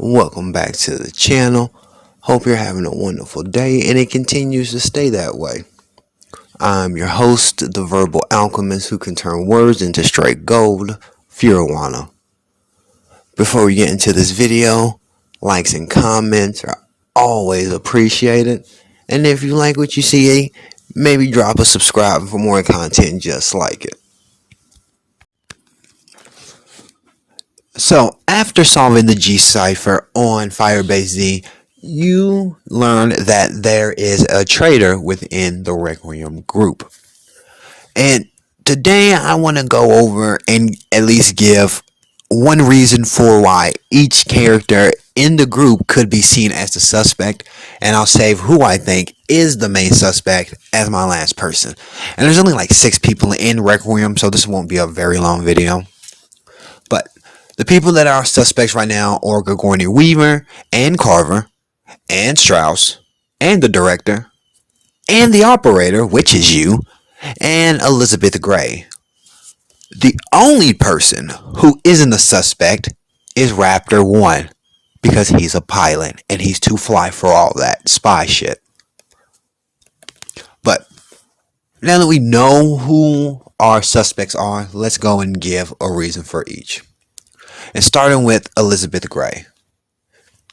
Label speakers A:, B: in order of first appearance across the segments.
A: Welcome back to the channel. Hope you're having a wonderful day and it continues to stay that way. I'm your host, the Verbal Alchemist who can turn words into straight gold, Furiwana. Before we get into this video, likes and comments are always appreciated. And if you like what you see, maybe drop a subscribe for more content just like it. So, after solving the G cipher on Firebase Z, you learn that there is a traitor within the Requiem group. And today I want to go over and at least give one reason for why each character in the group could be seen as the suspect, and I'll save who I think is the main suspect as my last person. And there's only like 6 people in Requiem, so this won't be a very long video. But the people that are suspects right now are Sigourney Weaver and Carver and Strauss and the director and the operator, which is you, and Elizabeth Gray. The only person who isn't a suspect is Raptor 1 because he's a pilot and he's too fly for all that spy shit. But now that we know who our suspects are, let's go and give a reason for each. And starting with Elizabeth Gray.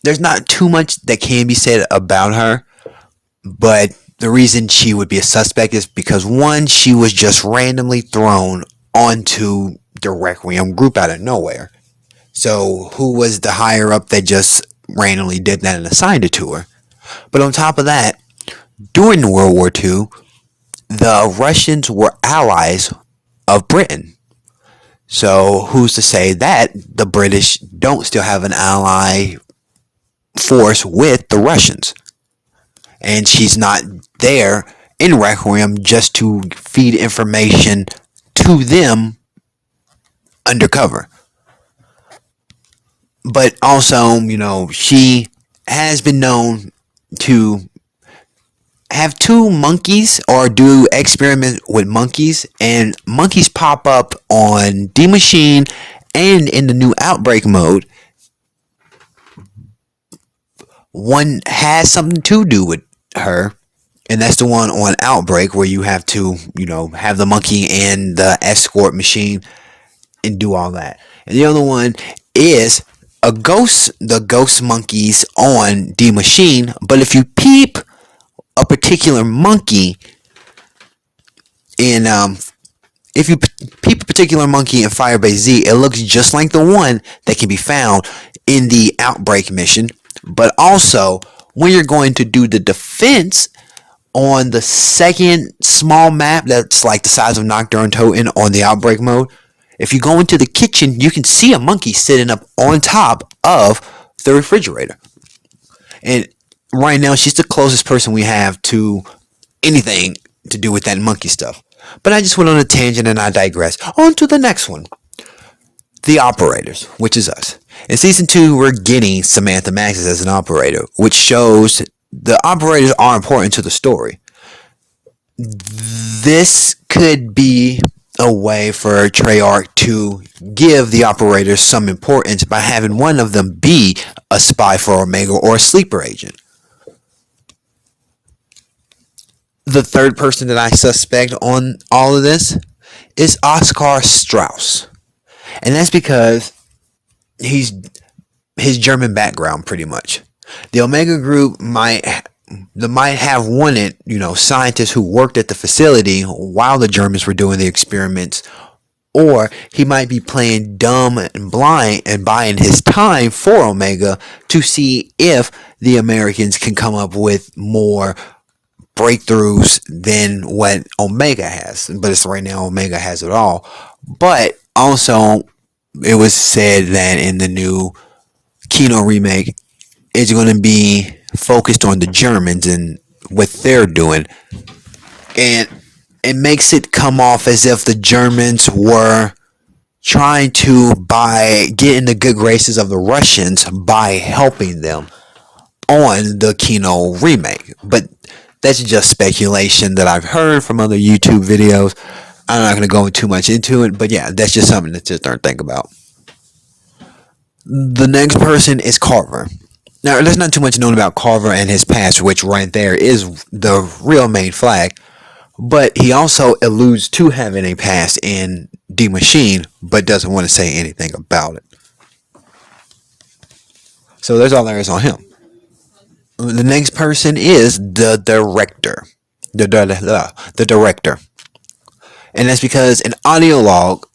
A: There's not too much that can be said about her, but the reason she would be a suspect is because, one, she was just randomly thrown onto the Requiem group out of nowhere. So who was the higher up that just randomly did that and assigned it to her? But on top of that, during World War II, the Russians were allies of Britain. So who's to say that the British don't still have an ally force with the Russians? And she's not there in Requiem just to feed information to them undercover. But also, she has been known to have 2 monkeys or do experiment with monkeys, and monkeys pop up on D Machine and in the new Outbreak mode. One has something to do with her, and that's the one on Outbreak where you have to, have the monkey and the escort machine and do all that. And the other one is the ghost monkeys on D Machine, but if you peep a particular monkey in if you peep a particular monkey in Firebase Z, it looks just like the one that can be found in the Outbreak mission. But also, when you're going to do the defense on the second small map that's like the size of Nocturne Totem on the Outbreak mode, if you go into the kitchen, you can see a monkey sitting up on top of the refrigerator. And right now, she's the closest person we have to anything to do with that monkey stuff. But I just went on a tangent and I digress. On to the next one. The operators, which is us. In Season 2, we're getting Samantha Maxis as an operator, which shows the operators are important to the story. This could be a way for Treyarch to give the operators some importance by having one of them be a spy for Omega or a sleeper agent. The third person that I suspect on all of this is Oskar Strauss. And that's because his German background, pretty much. The Omega Group might have wanted, scientists who worked at the facility while the Germans were doing the experiments. Or he might be playing dumb and blind and buying his time for Omega to see if the Americans can come up with more breakthroughs than what Omega has. But it's right now Omega has it all. But also, it was said that in the new Kino remake, it's going to be focused on the Germans and what they're doing. And it makes it come off as if the Germans were trying to get in the good graces of the Russians by helping them on the Kino remake. But that's just speculation that I've heard from other YouTube videos. I'm not going to go too much into it, but yeah, that's just something to sit there and think about. The next person is Carver. Now, there's not too much known about Carver and his past, which right there is the real main flag. But he also alludes to having a past in Die Maschine, but doesn't want to say anything about it. So that's all there is on him. The next person is the director. The director. And that's because an audio log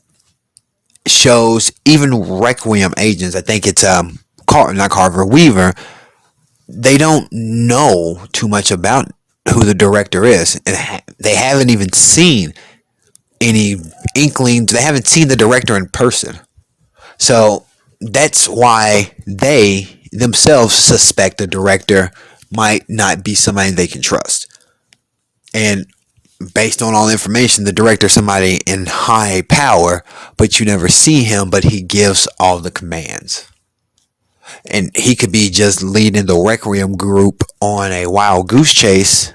A: shows even Requiem agents, I think it's not Carver, Weaver, they don't know too much about who the director is, and they haven't even seen any inklings. They haven't seen the director in person, so that's why they themselves suspect the director might not be somebody they can trust. And based on all the information, the director is somebody in high power, but you never see him, but he gives all the commands. And he could be just leading the Requiem group on a wild goose chase,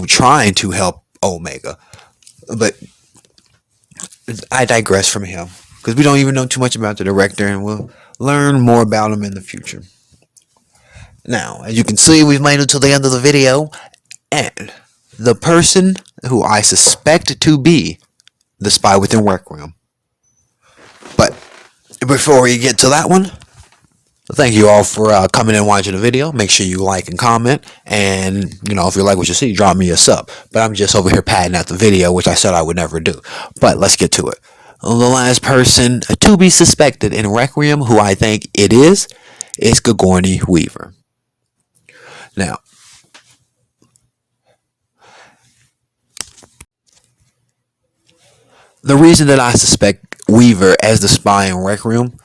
A: trying to help Omega. But I digress from him, because we don't even know too much about the director, and we'll learn more about him in the future. Now, as you can see, we've made it to the end of the video, and the person who I suspect to be the spy within Requiem. But before we get to that one, thank you all for coming and watching the video. Make sure you like and comment. And, if you like what you see, drop me a sub. But I'm just over here padding out the video, which I said I would never do. But let's get to it. The last person to be suspected in Requiem, who I think it is Sigourney Weaver. Now, the reason that I suspect Weaver as the spy in Requiem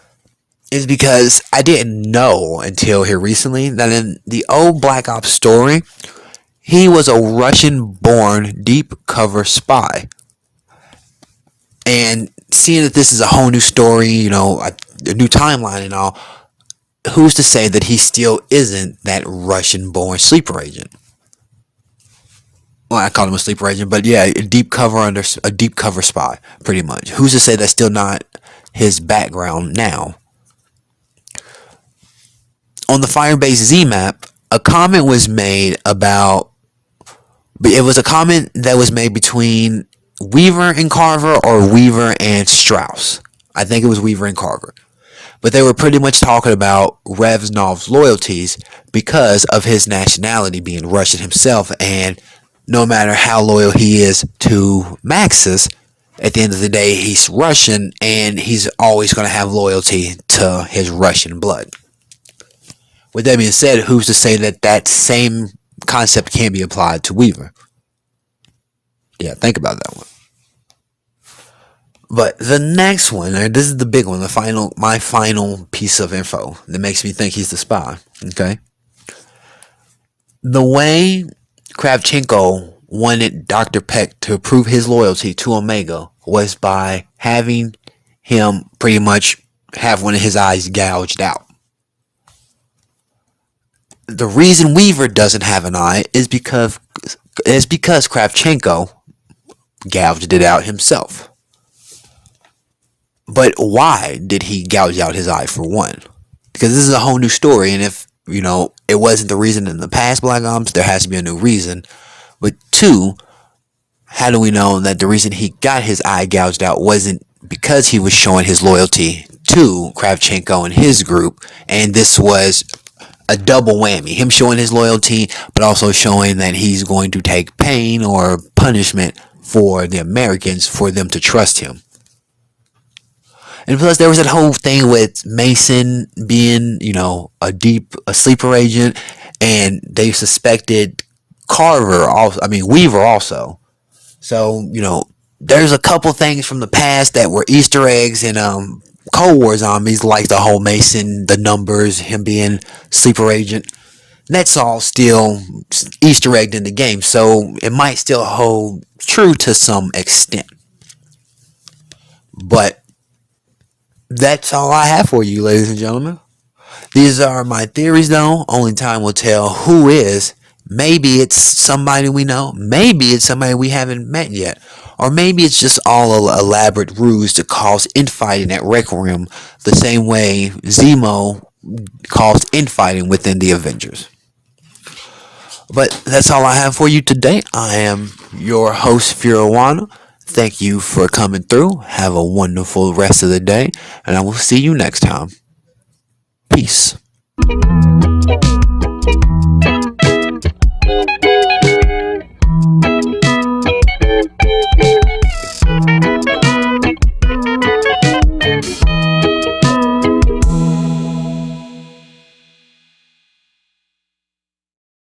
A: is because I didn't know until here recently that in the old Black Ops story, he was a Russian-born deep cover spy. And seeing that this is a whole new story, a new timeline and all, who's to say that he still isn't that Russian-born sleeper agent? Well, I call him a sleeper agent, but yeah, a deep cover spy, pretty much. Who's to say that's still not his background now? On the Firebase Z map, a comment was made about. It was a comment that was made between Weaver and Carver, or Weaver and Strauss. I think it was Weaver and Carver. But they were pretty much talking about Revnov's loyalties because of his nationality being Russian himself, and no matter how loyal he is to Maxis, at the end of the day, he's Russian, and he's always going to have loyalty to his Russian blood. With that being said, who's to say that that same concept can be applied to Weaver? Yeah, think about that one. But the next one, this is the big one, my final piece of info that makes me think he's the spy. Okay, the way Kravchenko wanted Dr. Peck to prove his loyalty to Omega was by having him pretty much have one of his eyes gouged out. The reason Weaver doesn't have an eye is because Kravchenko gouged it out himself. But why did he gouge out his eye, for one? Because this is a whole new story, and if, it wasn't the reason in the past Black Ops, there has to be a new reason. But two, how do we know that the reason he got his eye gouged out wasn't because he was showing his loyalty to Kravchenko and his group, and this was a double whammy, him showing his loyalty, but also showing that he's going to take pain or punishment for the Americans for them to trust him. And plus, there was that whole thing with Mason being, a sleeper agent, and they suspected Weaver also. So, there's a couple things from the past that were Easter eggs in Cold War zombies, like the whole Mason, the numbers, him being sleeper agent. That's all still Easter egged in the game, so it might still hold true to some extent. But that's all I have for you, ladies and gentlemen. These are my theories, though. Only time will tell who is. Maybe it's somebody we know. Maybe it's somebody we haven't met yet. Or maybe it's just all an elaborate ruse to cause infighting at Requiem the same way Zemo caused infighting within the Avengers. But that's all I have for you today. I am your host, Firawana. Thank you for coming through. Have a wonderful rest of the day, and I will see you next time. Peace.